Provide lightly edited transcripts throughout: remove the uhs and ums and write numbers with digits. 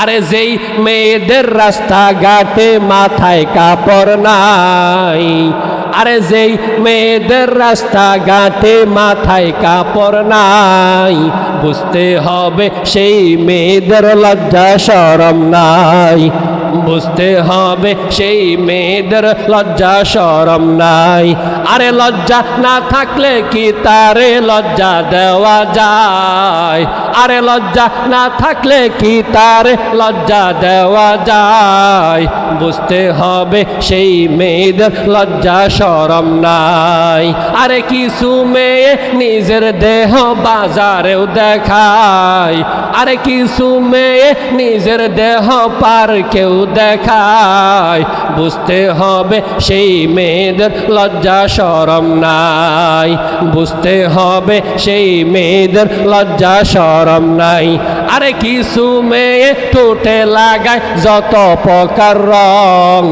আরে যেই মেয়েদের রাস্তাঘাটে মাথায় কাপড় নাই, আরে যেই মেয়েদের রাস্তাঘাটে মাথায় কাপড় নাই, বুঝতে হবে সেই মেয়েদের লজ্জা শরম নাই, বুঝতে হবে সেই মেয়েদের লজ্জা শরম নাই। আরে লজ্জা না থাকলে কি তারে লজ্জা দেওয়া যায়? আরে লজ্জা না থাকলে কি তারে লজ্জা দেওয়া যায়? বুঝতে হবে সেই মেয়েদের লজ্জা শরম নাই। আরে কিছু মেয়ে নিজের দেহ বাজারেও দেখায়, আরে কিছু মেয়ে নিজের দেহ পার্কেও দেখায়, বুঝতে হবে সেই মেয়েদের লজ্জা শরম নাই, বুঝতে হবে সেই মেয়েদের লজ্জা শরম নাই। আরে কিছু মেয়ে ঠোঁটে লাগায় যত প্রকার রং,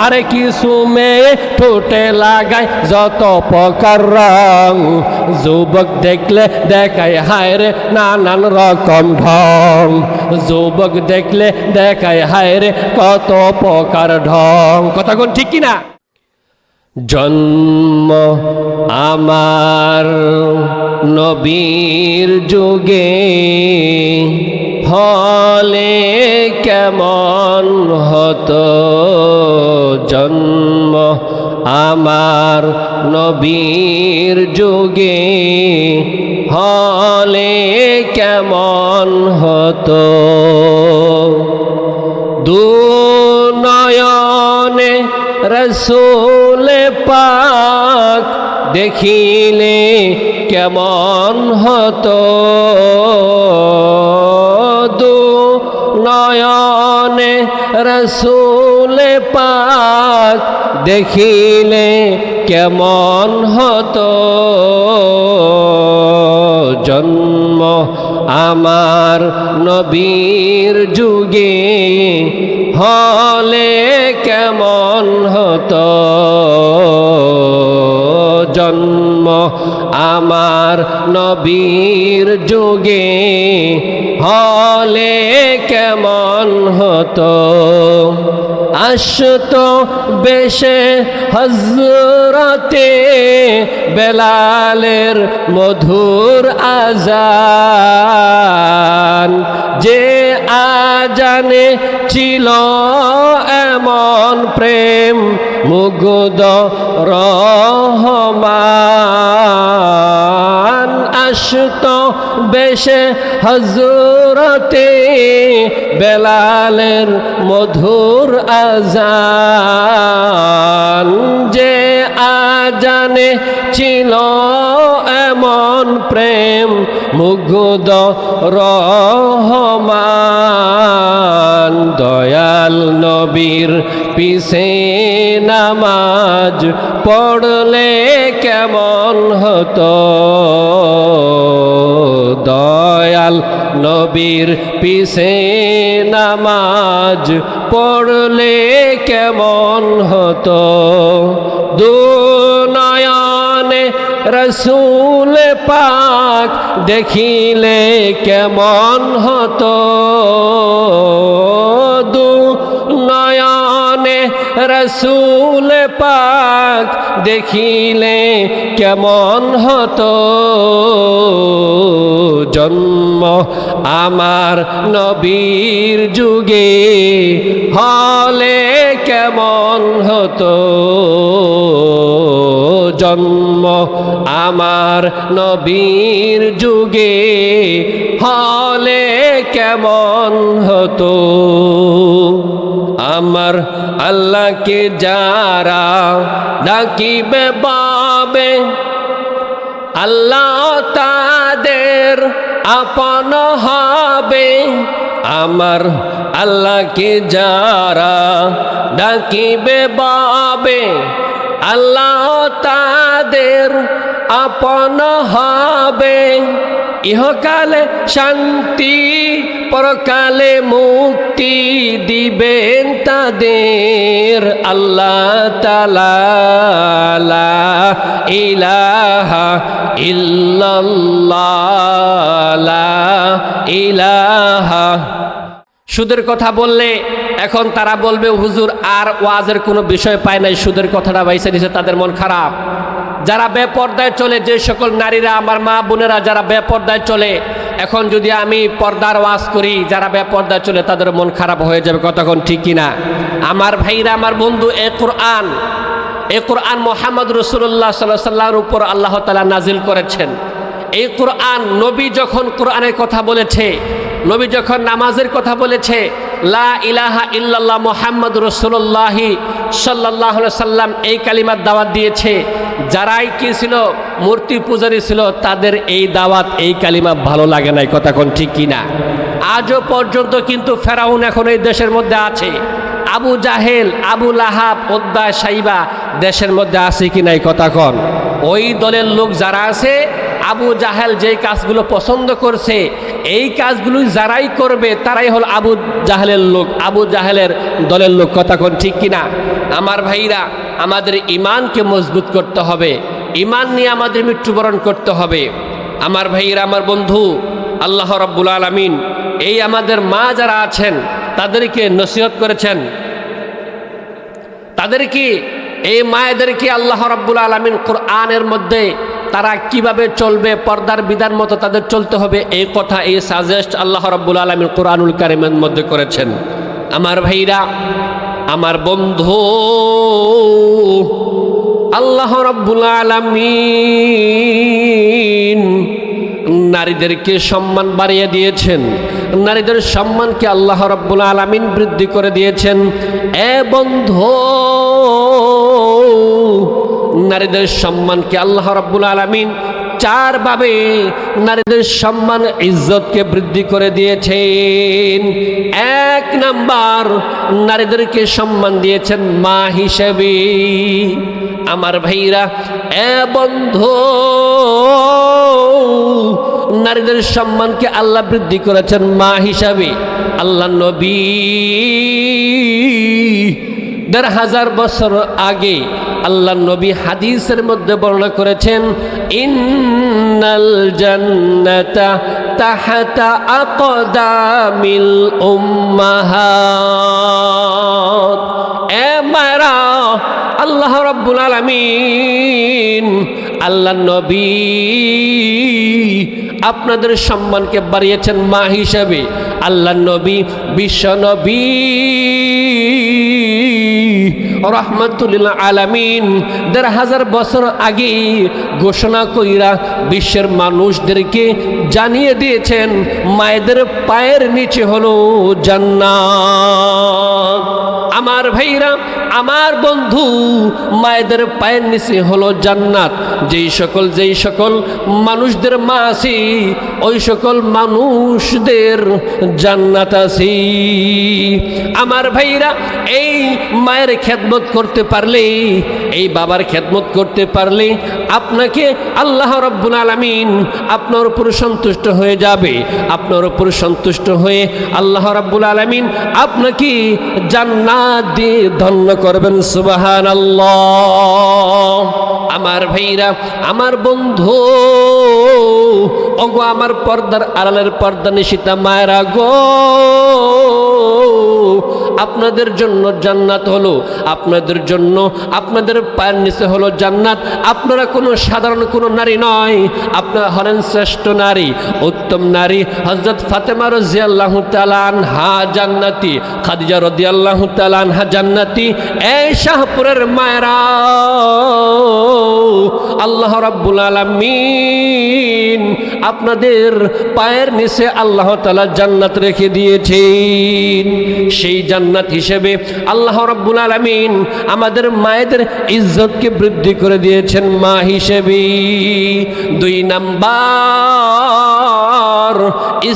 আরে কিছু মেয়ে ঠোঁটে লাগায় যত প্রকার রং, যুবক দেখলে দেখায় হায় রে নানান রকম ঢং, যুবক দেখলে দেখায় হায় রে কত প্রকার ঢং। কথা কোন ঠিক কিনা? জন্ম আমার নবীর যুগে হলে কেমন হতো, জন্ম আমার নবীর যুগে হলে কেমন হতো। দুনয়নে রসূল পাক দেখিলে কেমন হতো, দুনয়নে রসূল পাক দেখিলে কেমন হতো। জন্ম আমার নবীর যুগে হলে কেমন হতো, জন্ম আমার নবীর যুগে হলে কেমন হতো। আসতো বেশে হযরতে বেলালের মধুর আজান, যে আজানে ছিল এমন প্রেম মুগ্ধ রহমান। আসতো বেশে হযরতে বেলালের মধুর আজান, যে আজানে ছিল এমন প্রেম মুগ্ধ রহমান। দয়াল নবীর পিছে নামাজ পড়লে কেমন হতো, দয়াল নবীর পিছে নামাজ পড়লে কেমন হতো। দুনয়নে রসূল পাক দেখিলে কেমন হতো, দুনয়নে রসূল পাক দেখিলে কেমন হতো। জন্ম আমার নবীর যুগে হলে কেমন হতো, জন্ম আমার নবীর যুগে হলে কেমন হতো। আমার আল্লাহকে যারা ডাকিবে বাবে, আল্লাহ তাদের আপন হবে। আমার আল্লাহকে যারা ডাকিবে বাবে, আল্লাহ তাদের আপন হবে। ইহকালে শান্তি পরকালে মুক্তি দিবেন তাদের আল্লাহ তাআলা। লা ইলাহা ইল্লাল্লাহ, লা ইলাহা। সুদের কথা বললে এখন তারা বলবে হুজুর আর ওয়াজের কোনো বিষয় পায় নাই, সুদের কথাটা বাইসে দিছে, তাদের মন খারাপ। যারা বেপর্দায় চলে, যে সকল নারীরা, আমার মা বোনেরা যারা বেপর্দায় চলে, এখন যদি আমি পর্দার ওয়াজ করি, যারা বেপর্দায় চলে তাদের মন খারাপ হয়ে যাবে, কতক্ষণ ঠিক কিনা? আমার ভাইরা, আমার বন্ধু, এই কোরআন মুহাম্মদ রাসূলুল্লাহ সাল্লাল্লাহু আলাইহি ওয়াসাল্লামের উপর আল্লাহ তাআলা নাজিল করেছেন। এই কোরআন, নবী যখন কোরআনের কথা বলেছে, নবী যখন নামাজের কথা বলেছে, লা ইলাহা ইল্লাল্লাহ মুহাম্মাদুর রাসূলুল্লাহ সাল্লাল্লাহু আলাইহি ওয়াসাল্লাম এই কালিমার দাওয়াত দিয়েছে, যারাই কি ছিল মূর্তি পূজারী ছিল, তাদের এই দাওয়াত, এই কালিমা ভালো লাগে নাই, কথা কোন ঠিক কিনা? আজও পর্যন্ত কিন্তু ফেরাউন এখন এই দেশের মধ্যে আছে, আবু জাহেল, আবু লাহাব, উদ্বা সাইবা দেশের মধ্যে আছে কি নাই, কথা কন? ওই দলের লোক যারা আছে, আবু জাহেল যেই কাজগুলো পছন্দ করছে, এই কাজগুলো যারাই করবে তারাই হল আবু জাহেলের লোক, আবু জাহেলের দলের লোক, কথা কোন ঠিক কিনা? আমার ভাইরা, আমাদের ইমানকে মজবুত করতে হবে, ইমান নিয়ে আমাদের মৃত্যুবরণ করতে হবে। আমার ভাইরা, আমার বন্ধু, আল্লাহ রাব্বুল আলামিন এই আমাদের মা যারা আছেন তাদেরকে নসিহত করেছেন, তাদেরকে, এই মায়েদেরকে আল্লাহ রাব্বুল আলামিন কোরআনের মধ্যে তারা কিভাবে চলবে, পর্দার বিধান মতো তাদের চলতে হবে, এই কথা, এই সাজেস্ট আল্লাহ রাব্বুল আলামিন কোরআনুল কারীমের মধ্যে করেছেন। আমার ভাইরা, আমার বন্ধু, আল্লাহ রাব্বুল আলামিন নারীদেরকে সম্মান বাড়িয়ে দিয়েছেন, নারীদের সম্মানকে আল্লাহ রাব্বুল আলামিন বৃদ্ধি করে দিয়েছেন। এ বন্ধু, নারীদের সম্মানকে আল্লাহ রাব্বুল আলামিন চারভাবে নারীদের সম্মান, ইজ্জতকে বৃদ্ধি করে দিয়েছেন। এক নাম্বার, নারীদেরকে সম্মান দিয়েছেন মা হিসেবে। আমার ভাইরা, এ বন্ধু, নারীদের সম্মানকে আল্লাহ বৃদ্ধি করেছেন মা হিসাবে। আল্লাহ নবী ১৫০০ বছর আগে আল্লাহ নবী হাদিসের মধ্যে বর্ণনা করেছেন, ইন্নাল জান্নাতা তাহতা আকদামিল উম্মাহাত। এ মায়েরা, আল্লাহ রাব্বুল আলামিন, আল্লাহ নবী আপনাদের সম্মানকে বাড়িয়েছেন মা হিসাবে। আল্লাহ নবী, বিশ্ব নবী রহমাতুল আলামিন ১৫০০ বছর আগে ঘোষণা কইরা বিশ্বের মানুষদেরকে জানিয়ে দিয়েছেন, মায়েদের পায়ের নিচে হলো জান্নাত। আমার ভাইরা, আমার বন্ধু, মায়েদের পায়ের নিচে হলো জান্নাত। যেই সকল মানুষদের মা আছে, ওই সকল মানুষদের জান্নাত আছে। আমার ভাইরা, এই মায়ের খেদমত করতে পারলে, এই বাবার খেদমত করতে পারলে আপনাকে আল্লাহ রাব্বুল আলামিন আপনার উপর সন্তুষ্ট হয়ে যাবে। আপনার উপর সন্তুষ্ট হয়ে আল্লাহ রাব্বুল আলামিন আপনাকে জান্নাত দিয়ে ধন্য করবেন। সুবহানাল্লাহ। আমার ভাইরা, আমার বন্ধু, ওগো আমার পর্দার আড়ালের পর্দা নিশিতা মায়েরা গো, আপনাদের জন্য জান্নাত হলো, আপনাদের জন্য, আপনাদের পায়ের নিচে হলো জান্নাত। আপনারা কোনো সাধারণ কোনো নারী নয়, আপনারা হলেন শ্রেষ্ঠ নারী, উত্তম নারী। হযরত ফাতেমা রাদিয়াল্লাহু তাআলা আনহা জান্নাতি, খাদিজা রাদিয়াল্লাহু তাআলা আনহা জান্নাতি। এই শাহপুরের মায়েরা, আল্লাহ রাব্বুল আলামিন আপনাদের পায়ের নিচে আল্লাহ তাআলা জান্নাত রেখে দিয়েছেন। সেই জান্নাত হিসেবে আল্লাহ রাব্বুল আলামিন আমাদের মায়েদের ইজ্জতকে বৃদ্ধি করে দিয়েছেন মা হিসেবে। ২ নাম্বার,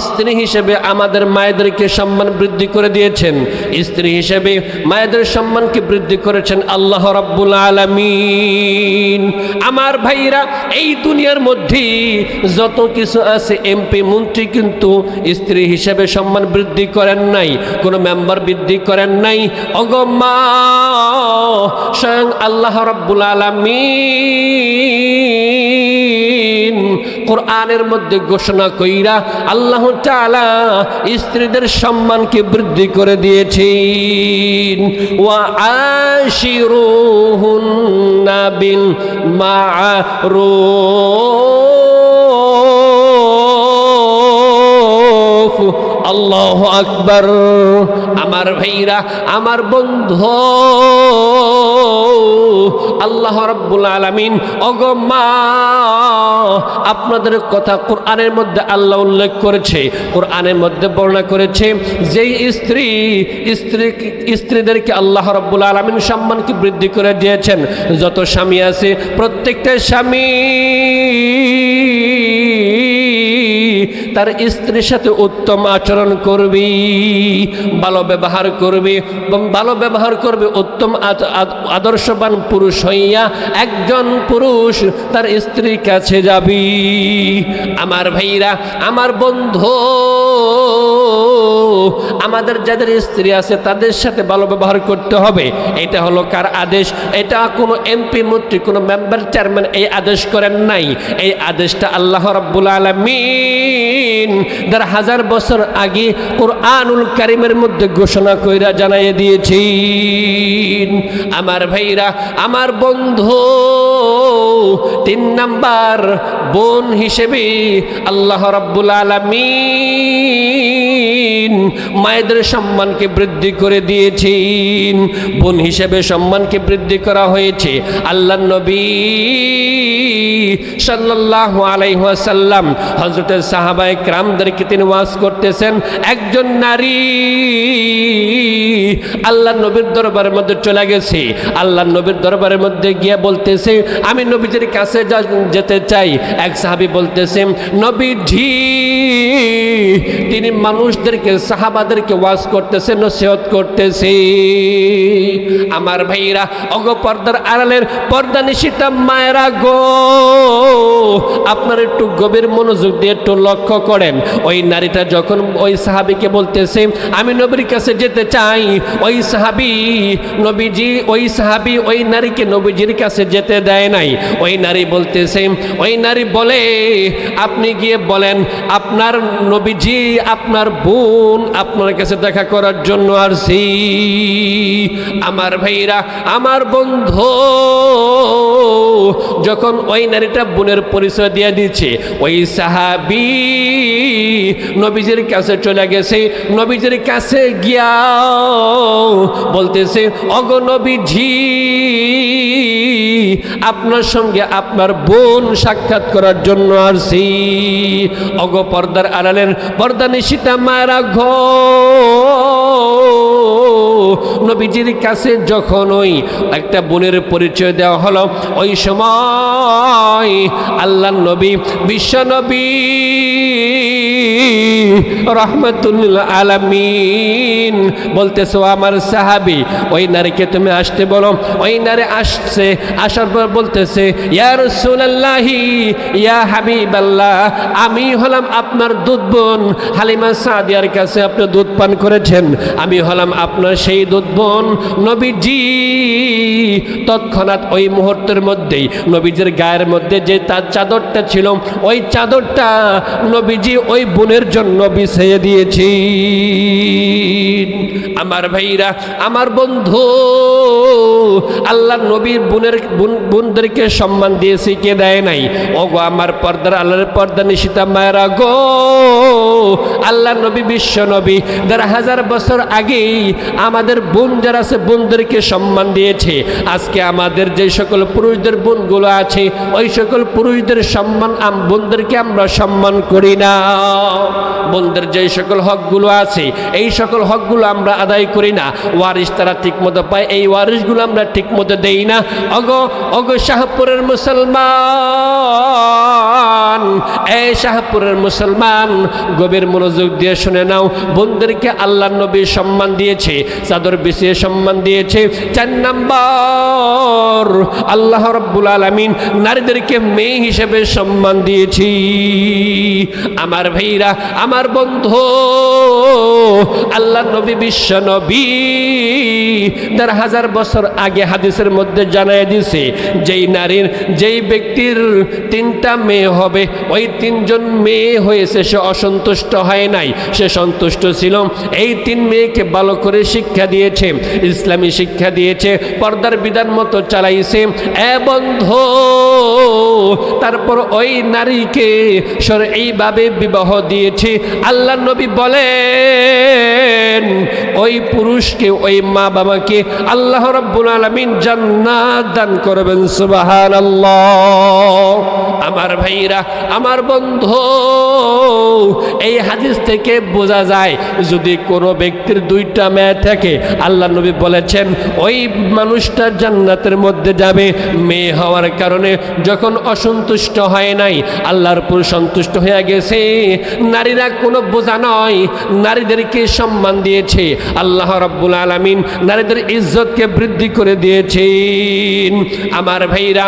স্ত্রী হিসেবে আমাদের মায়েদেরকে সম্মান বৃদ্ধি করে দিয়েছেন। স্ত্রী হিসেবে মায়েদের সম্মানকে বৃদ্ধি করেছেন আল্লাহ রাব্বুল আলামিন। আমার ভাইরা, এই দুনিয়ার মধ্যে যত কিছু আছে, এমপি মন্ত্রী কিন্তু স্ত্রী হিসেবে সম্মান বৃদ্ধি করেন নাই, কোনো মেম্বার বৃদ্ধি করেন নাই। ওগো মা, স্বয়ং আল্লাহ রাব্বুল আলামিন কোরআনের মধ্যে ঘোষণা কইরা আল্লাহ তাআলা স্ত্রীদের সম্মানকে বৃদ্ধি করে দিয়েছেন। ওয়া আশিরুহুন্না বিল মা'রুফ। আল্লাহু আকবার। আমার ভাইরা, আমার বন্ধু, আল্লাহ রাব্বুল আলামিন ওগো মা, আপনাদের কথা কোরআনের মধ্যে আল্লাহ উল্লেখ করেছে, কোরআনের মধ্যে বর্ণনা করেছে যেই স্ত্রীদেরকে আল্লাহ রাব্বুল আলামিন সম্মানকে বৃদ্ধি করে দিয়েছেন। যত স্বামী আছে প্রত্যেকটা স্বামী তার স্ত্রীর সাথে উত্তম আচরণ করবি, ভালো ব্যবহার করবি এবং ভালো ব্যবহার করবে উত্তম আদর্শবান পুরুষ হইয়া একজন পুরুষ তার স্ত্রীর কাছে যাবি। আমার ভাইরা, আমার বন্ধু, আমাদের যাদের স্ত্রী আছে তাদের সাথে ভালো ব্যবহার করতে হবে। এটা হলো কার আদেশ? এটা কোনো এমপি মন্ত্রী, কোনো মেম্বার চেয়ারম্যান এই আদেশ করেন নাই। এই আদেশটা আল্লাহ রাব্বুল আলামিন ১০০০ বছর আগে কোরআনুল কারীমের মধ্যে ঘোষণা কইরা জানাইয়ে দিয়েছেন। আমার ভাইরা, আমার বন্ধু, ৩ নাম্বার বোন হিসেবে আল্লাহ রাব্বুল আলামিন মায়েদের সম্মানকে বৃদ্ধি করে দিয়েছেন। বোন হিসেবে সম্মানকে বৃদ্ধি করা হয়েছে। আল্লাহর নবী সাল্লাল্লাহু আলাইহি ওয়াসাল্লাম হযরতের সাহাবায়ে কেরামদেরকে তিনি ওয়াজ করতেছেন। একজন নারী আল্লাহর নবীর দরবারের মধ্যে চলে গেছে। আল্লাহর নবীর দরবারের মধ্যে গিয়ে বলতেছে, আমি নবীজির কাছে যেতে চাই। এক সাহাবী বলতেছে, নবীজি তিনি মানুষদেরকে, সাহাবাদেরকে ওয়াজ করতেছে, নসিহত করতেছে। আমার ভাইরা, ওগো পর্দার আড়ালের পর্দা নিশিতা মায়েরা গো, আপনার একটু গভীর মনোযোগ দিয়ে একটু লক্ষ্য করেন। ওই নারীটা যখন ওই সাহাবীকে বলতেছে আমি নবীর কাছে যেতে চাই, ওই সাহাবী ওই নারীকে নবীজির কাছে যেতে দেয় নাই। ওই নারী বলতেছে, ওই নারী বলে আপনি গিয়ে বলেন আপনার নবীজি, আপনার বোন আপনার কাছে দেখা করার জন্য আসছি। আমার ভাইরা, আমার বন্ধু, যখন ওই নারীটা বোনের পরিচয় দিয়ে দিচ্ছে, ওই সাহাবী নবীজির কাছে চলে গেছে। নবীজির কাছে গিয়া বলতেছে, ওগো নবীজি, আপনার সঙ্গে আপনার বোন সাক্ষাৎ করার জন্য আসছি। ওগো পর্দার আড়ালের পর্দা নিশিতা মায়েরা ঘো, নবীজির কাছে যখন ওই একটা বোনের পরিচয় দেওয়া হলো, ওই সময় আল্লাহর নবী, বিশ্ব নবী রাহমাতুল আলামিন বলতেছো, আমার সাহাবী ওই নারীকে তুমি আসতে বলো। ওই নারী আসছে, আসার পর বলতেছে, ইয়া রাসূলুল্লাহি, ইয়া হাবিবাল্লাহ, আমি হলাম আপনার দুধ বোন হালিমা সাদিয়ার কাছে আপনি দুধ পান করেছেন, আমি হলাম আপনার সেই দুধ বোন। নবীজি তৎক্ষণাৎ ওই মুহূর্তের মধ্যেই নবীজির গায়ের মধ্যে যে তার চাদরটা ছিল, ওই চাদরটা নবীজি ওই বোনের জন্য বিছিয়ে দিয়েছি। আমার ভাইরা, আমার বন্ধু, আল্লাহ নবীর বোনদেরকে সম্মান দিয়েছে, কে দেয় নাই? ওগো আমার পর্দার আল্লাহর পর্দা নিশিতা মায়েরা গো, আল্লাহ নবী, বিশ্ব নবী ১০০০ বছর আগেই আমাদের বোন যারা আছে বোনদেরকে সম্মান দিয়েছে। আজকে আমাদের যে সকল পুরুষদের বোনগুলো আছে, ওই সকল পুরুষদের সম্মান বোনদেরকে আমরা সম্মান করি না। বোনদের যে সকল হকগুলো আছে, এই সকল হকগুলো আমরা আদায় করি না। ওয়ারিশ তারা ঠিক মতো পায়, এই ওয়ারিশগুলো আমরা ঠিক মতো দেই না। অগো শাহপুরের মুসলমান, এই শাহপুরের মুসলমান, গভীর মনোযোগ দিয়ে শুনে নাও। বোনদেরকে আল্লাহ নবী সম্মান দিয়েছে, চাদর বিছিয়ে সম্মান দিয়েছে। ৪ নাম্বার, আল্লাহ রাব্বুল আলামিন নারীদেরকে মেয়ে হিসেবে সম্মান দিয়েছি। আমার ভাইরা, আমার বন্ধু, আল্লাহ নবী, বিশ্ব নবী 1000 বছর আগে হাদিসের মধ্যে জানায় দিছে যেই ব্যক্তির 3টা মেয়ে হবে, ওই 3জন মেয়ে হয়েছে, সে অসন্তুষ্ট হয় নাই, সে সন্তুষ্ট ছিল। এই 3 মেয়েকে ভালো করে শিক্ষা দিয়েছে, ইসলামী শিক্ষা দিয়েছে, পর্দার বিধান মতো চালাইছে। বন্ধু, তারপর ওই নারীকে এইভাবে বিবাহ দিয়েছে। আল্লাহ নবী বলেন ওই পুরুষকে, ওই মা বাবাকে আল্লাহ রাব্বুল আলামিন জান্নাত দান করবেন। সুবহানাল্লাহ। আমার ভাইরা, আমার বন্ধু, এই হাদিস থেকে বোঝা যায় যদি কোনো ব্যক্তির 2টা মেয়ে থাকে, আল্লাহ নবী বলেছেন ওই মানুষটা জান্নাতের মধ্যে যাবে। মেয়ে হওয়ার কারণে যখন অসন্তুষ্ট হয় নাই, আল্লাহর উপর সন্তুষ্ট হয়ে গেছে। নারীরা কোনো বোঝা নয়, নারীদেরকে সম্মান দিয়েছে আল্লাহ রাব্বুল আলামিন, নারীদের ইজ্জতকে বৃদ্ধি করে দিয়েছেন। আমার ভাইরা,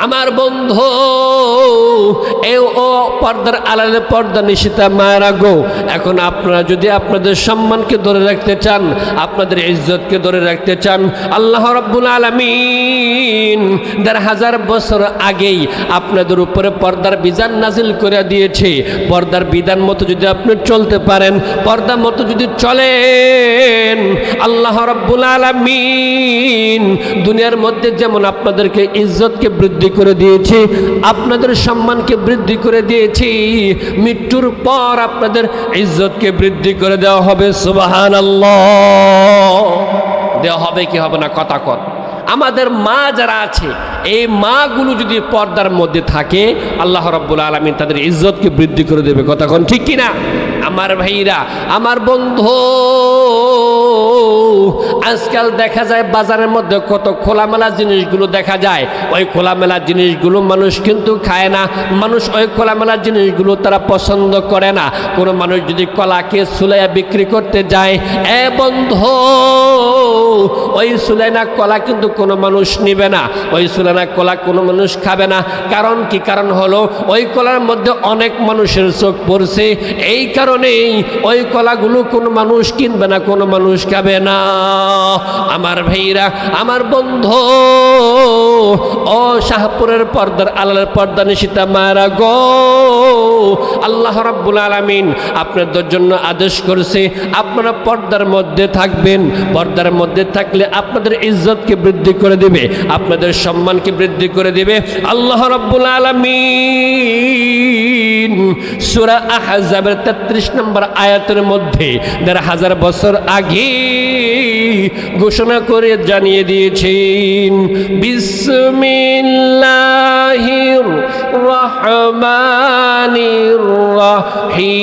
আমার বন্ধু, ও পর্দার আড়ালে পর্দা নিষিদ্ধা মায়েরা গো, এখন আপনারা যদি আপনাদের সম্মানকে ধরে রাখতে চান, আপনাদের ইজ্জতকে ধরে রাখতে চান, আল্লাহ রাব্বুল আলামিন 1000 বছর আগেই আপনাদের উপরে পর্দার বিধান নাজিল করে দিয়েছে। পর্দার বিধান মতো যদি আপনি চলতে পারেন, পর্দা মতো যদি চলেন, আল্লাহ রাব্বুল আলামিন দুনিয়ার মধ্যে যেমন আপনাদেরকে ইজ্জতকে বৃদ্ধি করে দিয়েছি, আপনাদের সম্মানকে বৃদ্ধি করে দিয়েছি, মৃত্যুর পর আপনাদের ইজ্জতকে বৃদ্ধি করে দেওয়া হবে। সুবহানাল্লাহ। দেওয়া হবে কি হবে না? কথা কর। আমাদের মা যারা আছে, এই মাগুলো যদি পর্দার মধ্যে থাকে, আল্লাহ রাব্বুল আলামিন তাদের ইজ্জতকে বৃদ্ধি করে দেবে। কথা কোন ঠিক কিনা? আমার ভাইরা, আমার বন্ধু, আজকাল দেখা যায় বাজারের মধ্যে কত খোলামেলা জিনিসগুলো দেখা যায়। ওই খোলামেলা জিনিসগুলো মানুষ কিন্তু খায় না, মানুষ ওই খোলামেলা জিনিসগুলো তারা পছন্দ করে না। কোনো মানুষ যদি কলাকে সুলাইয়া বিক্রি করতে যায়, বন্ধু, ওই সুলাইনা কলা কিন্তু কোনো মানুষ নিবে না, ওই সুলাইনা কলা কোনো মানুষ খাবে না। কারণ কি? কারণ হলো ওই কলার মধ্যে অনেক মানুষের চোখ পড়ছে, এই কারণেই ওই কলাগুলো কোনো মানুষ কিনবে না, কোনো মানুষ খাবে না। আমার ভাইরা, আমার বন্ধু, ও শাহপুরের পর্দার আলালের পর্দা নিষিদ্ধা মায়েরা গো, আল্লাহ রাব্বুল আলামিন আপনাদের জন্য আদেশ করেছে আপনারা পর্দার মধ্যে থাকবেন। পর্দার মধ্যে থাকলে আপনাদের ইজ্জতকে বৃদ্ধি করে দেবে, আপনাদের সম্মানকে বৃদ্ধি করে দেবে। আল্লাহ রাব্বুল আলামিন সূরা আহজাবের 33 নম্বর আয়াতের মধ্যে 1000 বছর আগে ঘোষণা করে জানিয়ে দিয়েছেন, বিসমিল্লাহির রহমানির রহিম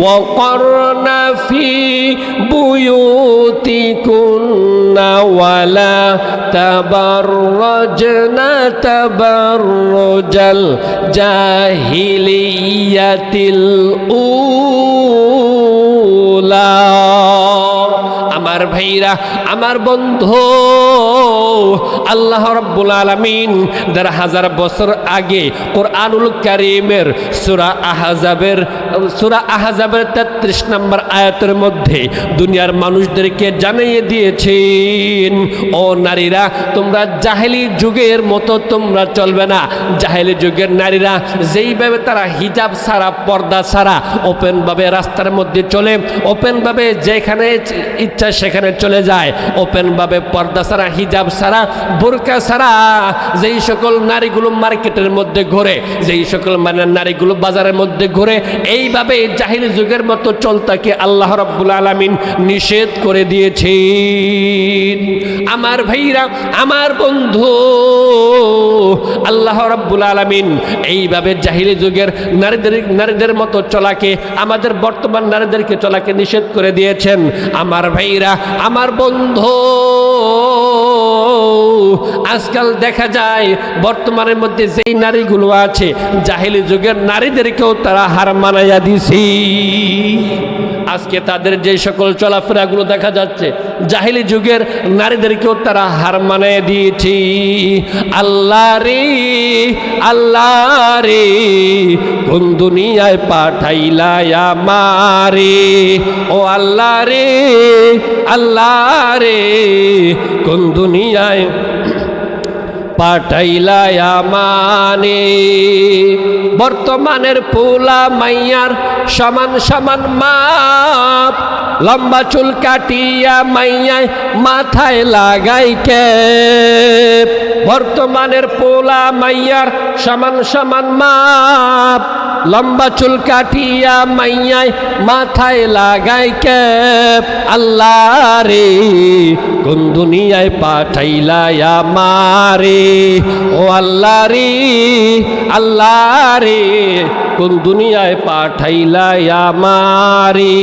ওয়াকরনা ফি বুয়ুতিকুন্না ওয়ালা তাবাররাজনা তাবাররুজাল জাহিলিয়াতিল উলা। আমার ভাইরা, আমার বন্ধু, আল্লাহ রাব্বুল আলামিন 1000 বছর আগে কোরআনুল কারীমের সূরা আহজাবের 33 নম্বর আয়াতের মধ্যে দুনিয়ার মানুষদেরকে জানিয়ে দিয়েছেন, ও নারীরা, তোমরা জাহেলি যুগের মতো তোমরা চলবে না। জাহেলি যুগের নারীরা যেইভাবে তারা হিজাব ছাড়া, পর্দা ছাড়া ওপেনভাবে রাস্তার মধ্যে চলে, ওপেনভাবে যেখানে ইচ্ছা সেখানে চলে যায়, ওপেনভাবে পর্দা ছাড়া, হিজাব ছাড়া, বোরকা ছাড়া যেই সকল নারীগুলো মার্কেটের মধ্যে ঘোরে, যেই সকল নারীগুলো বাজারের মধ্যে ঘোরে, এইভাবে জাহিলি যুগের মতো চলতাকে আল্লাহ রাব্বুল আলামিন নিষেধ করে দিয়েছেন। আমার ভাইরা, আমার বন্ধু, আল্লাহ রাব্বুল আলামিন এইভাবে জাহিলি যুগের নারীদের মতো চলাকে, আমাদের বর্তমান নারীদেরকে চলাকে নিষেধ করে দিয়েছেন। আমার ভাইরা, আমার বন্ধু, আজকাল দেখা যায় বর্তমানের মধ্যে যেই নারীগুলো আছে, জাহিলি যুগের নারীদেরকেও তারা হার মানাইয়া দিছে। আজকে তাদের যে সকল চলাফেরাগুলো দেখা যাচ্ছে, জাহিলি যুগের নারীদেরকেও তারা হার মানিয়ে দিয়েছে। আল্লাহ রে, আল্লাহ রে, কোন দুনিয়ায় পাঠাইলা আমারে, ও আল্লাহ রে, আল্লাহ রে, কোন দুনিয়ায় পাঠাইলা আমানে। বর্তমানের পোলা মাইয়ার সমান সমান মাপ, লম্বা চুল কাটিয়া মাইয়ায় মাথায় লাগাই ক্যাপ। বর্তমানের পোলা মাইয়ার সমান সমান মাপ, লম্বা চুল কাটিয়া মাইয়ায় মাথায় লাগাই ক্যাপ। আল্লাহ রে, কোন দুনিয়ায় পাঠাইলা আমারে, ও আল্লাহ রে, আল্লাহ রে, কোন দুনিয়ায় পাঠাইলা আমারে।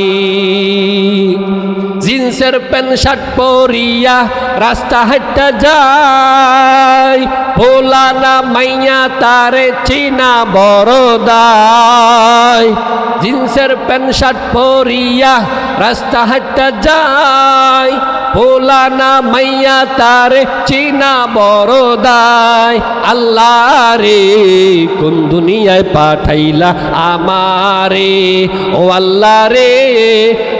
জিন্সের প্যান্ট শার্ট পরিয়া রাস্তা হাঁটতে যায়, ভোলা না মাইয়া তারে চিনা বড়দায়। জিন্সের প্যান্ট শার্ট পরিয়া রাস্তা হাঁটতে যায়, ভোলা না মাইয়া তারে চিনা বড়দায়। আল্লাহ রে, কোন দুনিয়ায় পাঠাইলা আমারে, ও আল্লাহ রে,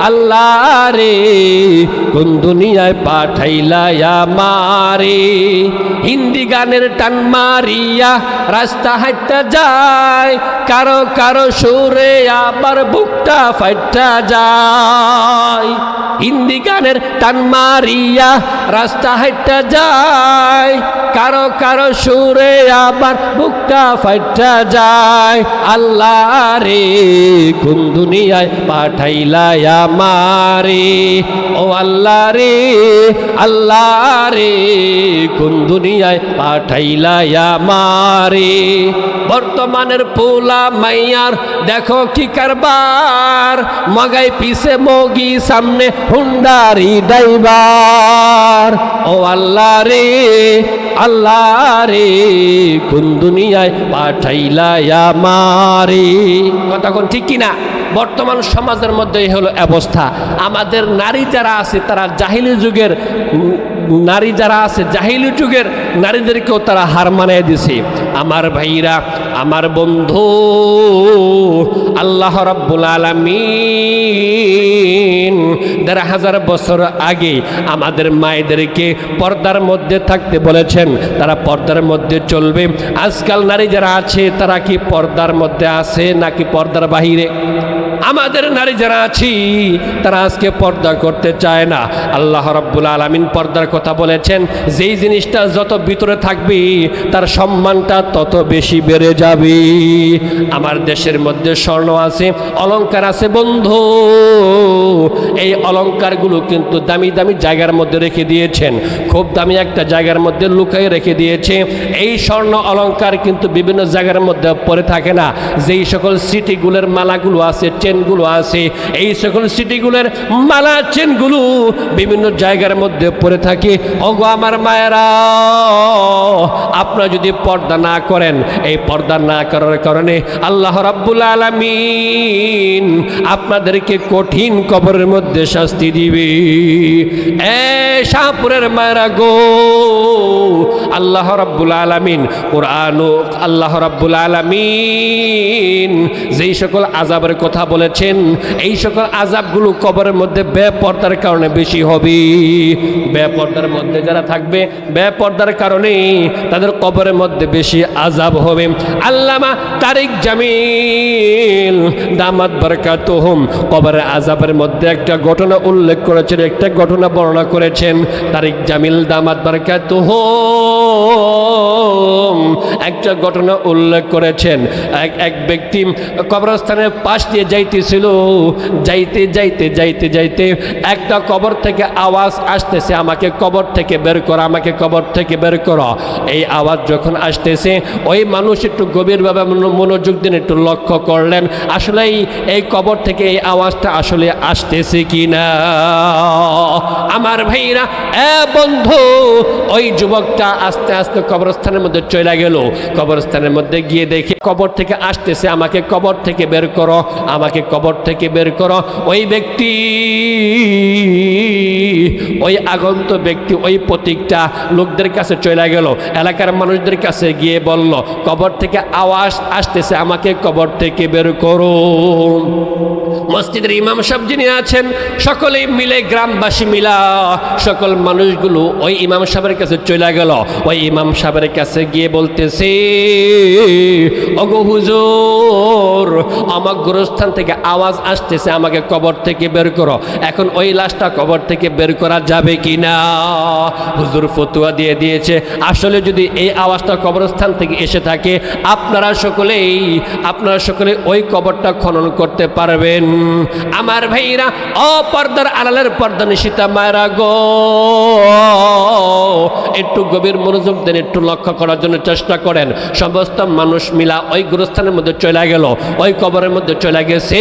আল্লাহ রে, কোন দুনিয়ায় পাঠাইলা আমারে। হিন্দি গানের টান মারিয়া রাস্তা হাঁটতে যায়, কারো কারো সুরে আবার বুকটা ফাইটা যায়। হিন্দি গানের টান মারিয়া রাস্তা হাঁটতে যায়, কারো কারো সুরে আবার বুকটা ফাইটা যায়। আল্লাহ রে, কোন দুনিয়ায় পাঠাইলা আমারে, ও আল্লাহ রে, আল্লাহ রে, কোন দুনিয়ায় পাঠাইলা আমারে। বর্তমানের পোলা মাইয়ার দেখো কি কারবার, মগাই পিছে মগি সামনে হুন্ডারি ড্রাইভার। ও আল্লাহ রে, আল্লাহ রে, কোন দুনিয়ায় পাঠাইলা আমারে। কথা কোন ঠিক কিনা? বর্তমান সমাজের মধ্যে হলো অবস্থা। আমাদের নারী যারা আছে তারা জাহিলি যুগের নারী যারা আছে জাহিলি যুগের নারীদেরকেও তারা হার মানিয়ে দিছে। আমার ভাইরা, আমার বন্ধু, আল্লাহ রাব্বুল আলামিন ১৫০০ বছর আগে আমাদের মায়েদেরকে পর্দার মধ্যে থাকতে বলেছেন, তারা পর্দার মধ্যে চলবে। আজকাল নারী যারা আছে তারা কি পর্দার মধ্যে আছে নাকি পর্দার বাহিরে? আমাদের নারী যারা আছি তারা আজকে পর্দা করতে চায় না। আল্লাহ রাব্বুল আলামিন পর্দার কথা বলেছেন, যেই জিনিসটা যত ভিতরে থাকবে তার সম্মানটা তত বেশি বেড়ে যাবে। আমার দেশের মধ্যে স্বর্ণ আছে, অলংকার আছে বন্ধু, এই অলংকারগুলো কিন্তু দামি দামি জায়গার মধ্যে রেখে দিয়েছেন, খুব দামি একটা জায়গার মধ্যে লুকাই রেখে দিয়েছে। এই স্বর্ণ অলংকার কিন্তু বিভিন্ন জায়গার মধ্যে পড়ে থাকে না। যেই সকল সিটিগুলোর মালাগুলো আছে, চেনগুলো আছে, এই সকল সিটিগুলোর মালা চেনগুলো বিভিন্ন জায়গার মধ্যে পড়ে থাকে। ওগো আমার মায়েরা, আপনারা যদি পর্দা না করেন, এই পর্দা না করার কারণে আল্লাহ রাব্বুল আলামিন আপনাদেরকে কঠিন কবরের মধ্যে শাস্তি দিবে। শাহপুরের মায়েরা গো, আল্লাহ রাব্বুল আলামিন কোরআন, আল্লাহ রাব্বুল আলামিন যেই সকল আযাবের কথা বলেছেন, এই সকল আযাবগুলো কবরের মধ্যে বেপর্দার কারণে বেশি হবে। বেপর্দার মধ্যে যারা থাকবে, বেপর্দার কারণে তাদের কবরের মধ্যে বেশি আযাব হবে। আল্লামা তারিক জামিল দামাত বারাকাতুহুম কবরের আযাবের মধ্যে একটা ঘটনা উল্লেখ করেছেন, একটা ঘটনা বর্ণনা করেছেন। তারিক জামিল দামাত বারাকাতুহুম একটা ঘটনা উল্লেখ করেছেন। এক ব্যক্তি কবরস্থানের পাশ দিয়ে যাইতেছিল, যাইতে যাইতে যাইতে যাইতে একটা কবর থেকে আওয়াজ আসতেছে, আমাকে কবর থেকে বের করো, আমাকে কবর থেকে বের করো। এই আওয়াজ যখন আসতেছে, ওই মানুষ একটু গভীরভাবে মনোযোগ দিন, একটু লক্ষ্য করলেন আসলে এই কবর থেকে এই আওয়াজটা আসলে আসতেছে কি না। আমার ভাইরা, বন্ধু, ওই যুবকটা আস্তে আস্তে কবরস্থানের কবরস্থানের মধ্যে চলে গেল। কবরস্থানের মধ্যে গিয়ে দেখে কবর থেকে আসতেছে, আমাকে কবর থেকে বের করো, আমাকে কবর থেকে বের করো। ওই ব্যক্তি, ওই আগন্ত ব্যক্তি, ওই প্রতীকটা লোকদের কাছে চলে গেল, এলাকার মানুষদের কাছে গিয়ে বলল, কবর থেকে আওয়াজ আসতেছে, আমাকে কবর থেকে বের করো। মসজিদের ইমাম সাহেব যিনি আছেন, সকলেই মিলে, গ্রামবাসী মিলা সকল মানুষগুলো ওই ইমাম সাহেবের কাছে চলে গেল। ওই ইমাম সাহেবের কাছে গিয়ে বলতেছে, ওগো হুজুর, আমার গোরস্থান থেকে আওয়াজ আসতেছে, আমাকে কবর থেকে বের করো। এখন ওই লাশটা কবর থেকে বের করা যাবে কি না? হুজুর ফতোয়া দিয়ে দিয়েছে, আসলে যদি এই আওয়াজটা কবরস্থান থেকে এসে থাকে, আপনারা সকলে ওই কবরটা খনন করতে পারবেন। আমার ভাইরা, পর্দার আড়ালের পর্দা নিশিতা মায়েরা গো, একটু গভীর মনোযোগ দেন, একটু লক্ষ্য করার জন্য চেষ্টা করেন। সমস্ত মানুষ মিলা ওই গোরস্থানের মধ্যে চলে গেল, ওই কবরের মধ্যে চলে গেছে।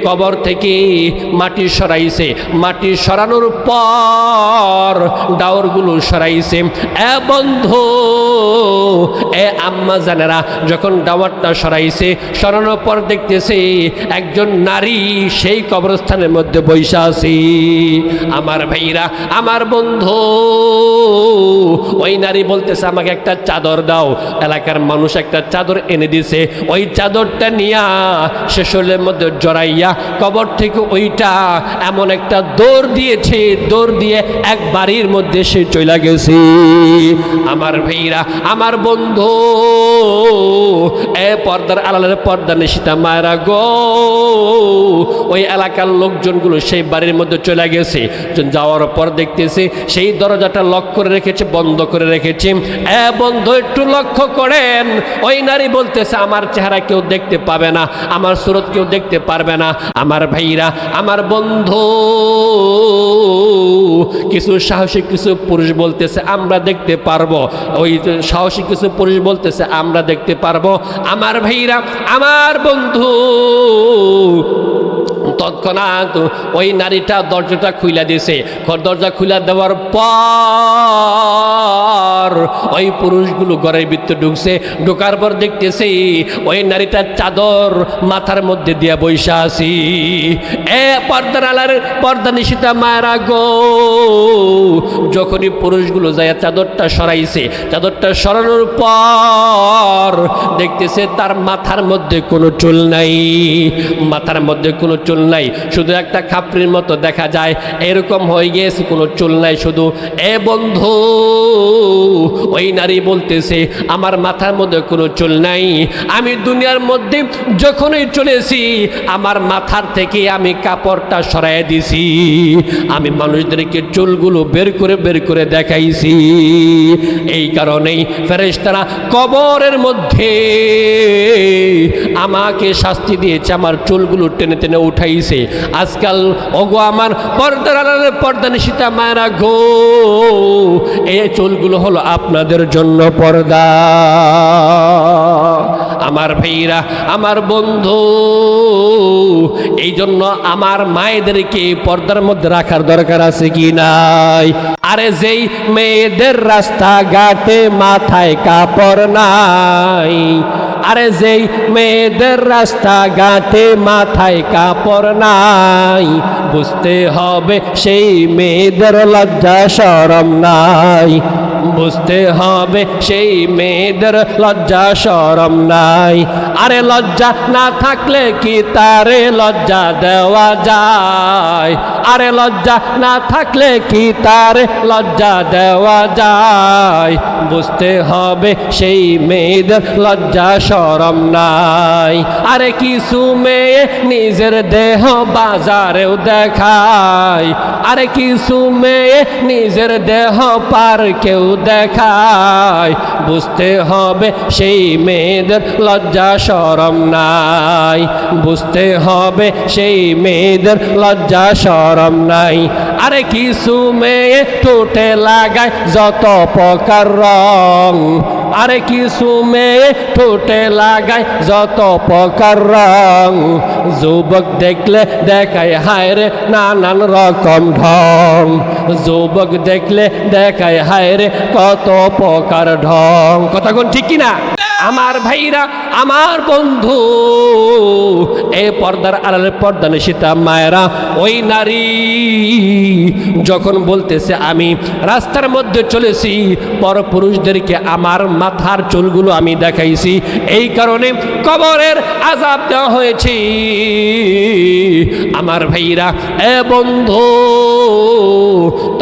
কবর থেকে মাটি সরাইছে, মাটি সরানোর পর ডাওরগুলো সরাইছে। এ বন্ধু, এ আম্মা জানেরা, যখন ডাওয়ারটা সরাইছে, সরানোর পর দেখতেছে একজন নারী সেই কবরস্থানের মধ্যে বৈশা আছে। আমার ভাইরা, আমার বন্ধু, ওই নারী বলতেছে, আমাকে একটা চাদর দাও। এলাকার মানুষ একটা চাদর এনে দিছে, ওই চাদরটা নিয়া শেষলের মধ্যে জড়াইয়া কবর থেকে ওইটা এমন একটা দৌড় দিয়েছে, দৌড় দিয়ে এক বাড়ির মধ্যে সে চলে গেছে। আমার ভাইরা, আমার বন্ধু, এ পর্দার আড়ালের পর্দা নিশিতা মায়েরা গো, ওই এলাকার লোকজনগুলো সেই বাড়ির মধ্যে চলে গেছে। যাওয়ার পর দেখতেছে সেই দরজাটা লক করে রেখেছে, বন্ধ করে রেখেছে। এ বন্ধু, একটু লক্ষ্য করেন, ওই নারী বলতেছে, আমার চেহারা কেউ দেখতে পাবে না, আমার সুরত কেউ দেখতে পারবে না। আমার ভাইরা, আমার বন্ধু, কিছু সাহসী কিছু পুরুষ বলতেছে, আমরা দেখতে পারবো। ওই সাহসী কিছু পুরুষ বলতেছে, আমরা দেখতে পারবো। আমার ভাইরা, আমার বন্ধু, তৎক্ষণাৎ ওই নারীটা দরজাটা খুলে দিয়েছে। দরজা খুলে দেওয়ার পর ওই পুরুষগুলো ঘরের ভিতরে ঢুকছে। ঢোকার পর দেখতেছে ওই নারীটার চাদর মাথার মধ্যে দিয়ে বৈশা আছি। এ পর্দার আলার পর্দা নিশিতা মায়েরা গো, যখনই পুরুষগুলো যায় চাদরটা সরাইছে, চাদরটা সরানোর পর দেখতেছে তার মাথার মধ্যে কোনো চুল নাই, মাথার মধ্যে কোনো চুল নাই, শুধু একটা খাপড়ির মতো দেখা যায়, এরকম হয়ে গিয়েছে, কোনো চুল নাই শুধু। এ বন্ধু, ওই নারী বলতেছে, আমার মাথার মধ্যে কোনো চুল নাই, আমি দুনিয়ার মধ্যে যখনই চলেছি আমার মাথার থেকে আমি কাপড়টা সরাই দিছি, আমি মানুষদেরকে চুলগুলো বের করে দেখাইছি। এই কারণেই ফেরেশতারা কবরের মধ্যে আমাকে শাস্তি দিয়েছে, আমার চুলগুলো টেনে টেনে উঠাইছে। আজকাল ওগো আমার পর্দা নিশিতা মায়েরা গো, এই চুলগুলো হলো আপনাদের জন্য পর্দা। আমার ভাইরা, আমার বন্ধু, এই জন্য আমার মায়েদেরকে পর্দার মধ্যে রাখার দরকার আছে কি নাই? আরে যেই মেয়েদের রাস্তাঘাটে মাথায় কাপড় নাই, আরে যেই মেয়েদের রাস্তাঘাটে মাথায় কাপড় নাই, বুঝতে হবে সেই মেয়েদের লজ্জা শরম নাই, বুঝতে হবে সেই মেয়েদের লজ্জা শরম নাই। আরে লজ্জা না থাকলে কি তারে লজ্জা দেওয়া যায়? আরে লজ্জা না থাকলে কি তারে লজ্জা দেওয়া যায়? বুঝতে হবে সেই মেয়েদের লজ্জা শরম নাই। আরে কিছু মেয়ে নিজের দেহ বাজারেও দেখায়, আরে কিছু মেয়ে নিজের দেহ পার্কেও দেখায়, বুঝতে হবে সেই মেয়েদের লজ্জা শরম নাই, বুঝতে হবে সেই মেয়েদের লজ্জা শরম নাই। আরে কিছু মেয়ে ঠোঁটে লাগায় যত প্রকার রং, আরে কিছু মেয়ে ঠোঁটে লাগায় যত প্রকার রং, যুবক দেখলে দেখায় হায় রে নানান রকম ঢং, যুবক দেখলে দেখায় হায় রে কত প্রকার ঢং। কথা কোন ঠিক কিনা? আমার ভাইরা, আমার বন্ধু, এ পর্দার আড়ালে পর্দা নিশিতা মায়েরা, ওই নারী যখন বলতেছে আমি রাস্তার মধ্যে চলেছি, পরপুরুষদেরকে আমার মাথার চুলগুলো আমি দেখাইছি, এই কারণে কবরের আযাব দেওয়া হয়েছে। আমার ভাইরা, এ বন্ধু,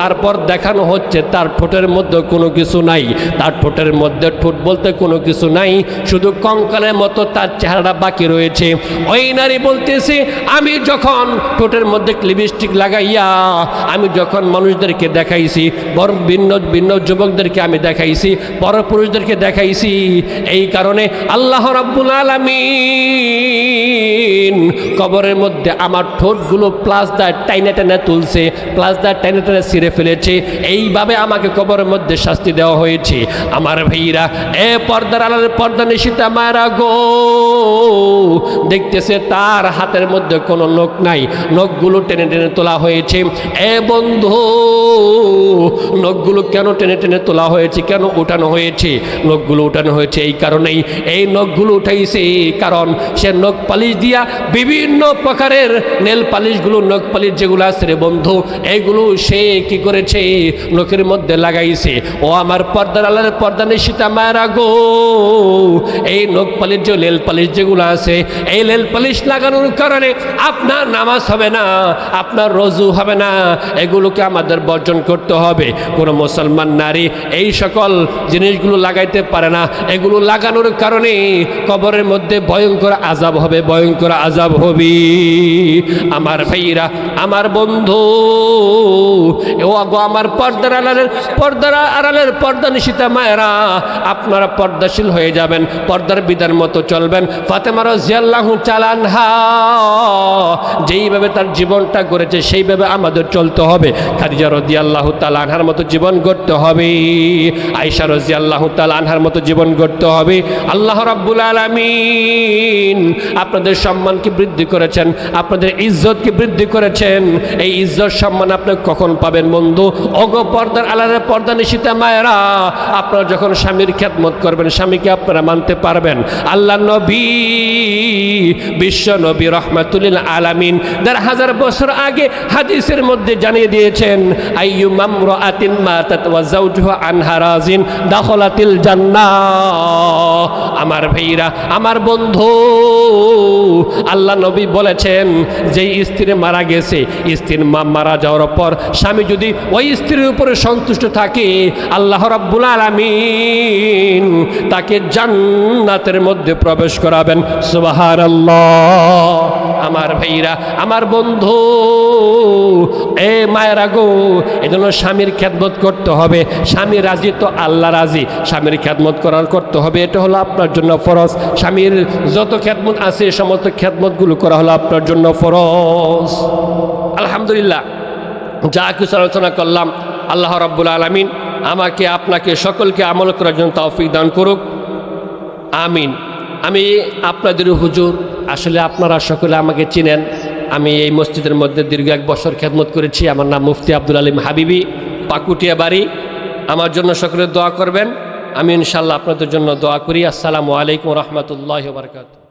তারপর দেখানো হচ্ছে তার ঠোঁটের মধ্যে কোনো কিছু নাই, তার ঠোঁটের মধ্যে ঠোঁট বলতে কোনো কিছু নাই, শুধু কঙ্কালের মতো তার চেহারাটা বাকি রয়েছে। ওই নারী বলতেছে আমি যখন ঠোঁটের মধ্যে লিপস্টিক লাগাইয়া আমি যখন মানুষদেরকে দেখাইছি, বড় ভিন্ন ভিন্ন যুবকদেরকে আমি দেখাইছি, পরপুরুষদেরকে দেখাইছি, এই কারণে আল্লাহ রাব্বুল আলামিন কবরের মধ্যে আমার ঠোঁটগুলো প্লাস দা টাইনে টাইনে তুলছে, প্লাস দা টাইনে টাইনে ছিঁড়ে ফেলেছে, এইভাবে আমাকে কবরের মধ্যে শাস্তি দেওয়া হয়েছে। আমার ভাইরা, এ পর্দার আড়ালে পর্দা নিশিতা মায়েরা গো, দেখতেছে তার হাতের মধ্যে কোনো নখ নাই, নখগুলো টেনে টেনে তোলা হয়েছে। এ বন্ধু, নখগুলো কেন টেনে টেনে তোলা হয়েছে, কেন উঠানো হয়েছে? নখগুলো উঠানো হয়েছে এই কারণেই, এই নখগুলো উঠাইছে কারণ সে নখ পালিশ দিয়া বিভিন্ন প্রকারের নেল পালিশগুলো, নখ পালিশ যেগুলো আছে রে বন্ধু, এইগুলো সে কি করেছে, নখের মধ্যে লাগাইছে। ও আমার পর্দার আড়ালের পর্দা নিশিতা মায়েরা গো, এই নখ পালিশ যে লেল পালিশ যেগুলো আছে, এই লেল পালিশ লাগানোর কারণে আপনার নামাজ হবে না, আপনার রজু হবে না, এগুলোকে আমাদের বর্জন করতে হবে। কোনো মুসলমান নারী এই সকল জিনিসগুলো লাগাইতে পারে না, এগুলো লাগানোর কারণে কবরের মধ্যে ভয়ঙ্কর আযাব হবে, ভয়ঙ্কর আযাব হবে। আমার ভাইরা, আমার বন্ধু, ও আগো আমার পর্দার আড়ালের পর্দা নিশিতা মায়েরা, আপনারা পর্দাশীল হয়ে যাবেন, পর্দার বিধান মতো চলবেন। ফাতেমা রাদিয়াল্লাহু তাআলা আনহা যেইভাবে তার জীবনটা গড়েছে সেইভাবে আমাদের চলতে হবে। খাদিজা রাদিয়াল্লাহু তাআলা আনহার মতো জীবন গড়তে হবে, আয়েশা রাদিয়াল্লাহু তাআলা আনহার মতো জীবন গড়তে হবে। আল্লাহ রাব্বুল আলামিন আপনাদের সম্মানকে বৃদ্ধি করেছেন, আপনাদের ইজ্জতকে বৃদ্ধি করেছেন। এই ইজ্জত সম্মান আপনি কখন পাবেন বন্ধু? ওগো পর্দার আড়ালে পর্দা নিশিতা মায়েরা, আপনারা যখন স্বামীর খেদমত করবেন, স্বামীকে আপনারা মানতে পারবেন। আল্লাহ নবী, বিশ্ব নবী রহমাতুল আলামিন ১,৫০০ বছর আগে হাদিসের মধ্যে জানিয়ে দিয়েছেন, আইয়ুমা ইমরাআতিন মাতাত ওয়া যাওজুহা আনহা রাজিন দাখালাতিল জান্নাহ। আমার ভাইরা, আমার বন্ধু, আল্লাহ নবী বলেছেন যেই স্ত্রী মারা গেছে, স্ত্রীর মারা যাওয়ার পর স্বামী যদি ওই স্ত্রীর উপরে সন্তুষ্ট থাকে, আল্লাহ রাব্বুল আলামিন তাকে জান্নাতের মধ্যে প্রবেশ করাবেন। সুবহানাল্লাহ। আমার ভাইরা, আমার বন্ধু, এ মায়েরা গো, এজন্য স্বামীর খেদমত করতে হবে। স্বামী রাজি তো আল্লাহ রাজি, স্বামীর খেদমত করতে হবে, এটা হলো আপনার জন্য ফরজ। স্বামীর যত খেদমত আছে সমস্ত খেদমতগুলো করা হলো আপনার জন্য ফরজ। আলহামদুলিল্লাহ, যা কিছু আলোচনা করলাম, আল্লাহ রাব্বুল আলামিন আমাকে আপনাকে সকলকে আমল করার জন্য তৌফিক দান করুক, আমিন। আমি আপনাদের হুজুর, আসলে আপনারা সকলে আমাকে চিনেন। আমি এই মসজিদের মধ্যে দীর্ঘ ১ বছর খেদমত করেছি। আমার নাম মুফতি আব্দুল আলিম হাবিবি, পাকুটিয়া বাড়ি। আমার জন্য সকলে দোয়া করবেন। আমি ইনশাআল্লাহ আপনাদের জন্য দোয়া করি। আসসালামু আলাইকুম রহমতুল্লাহি ওয়া বারাকাতুহু।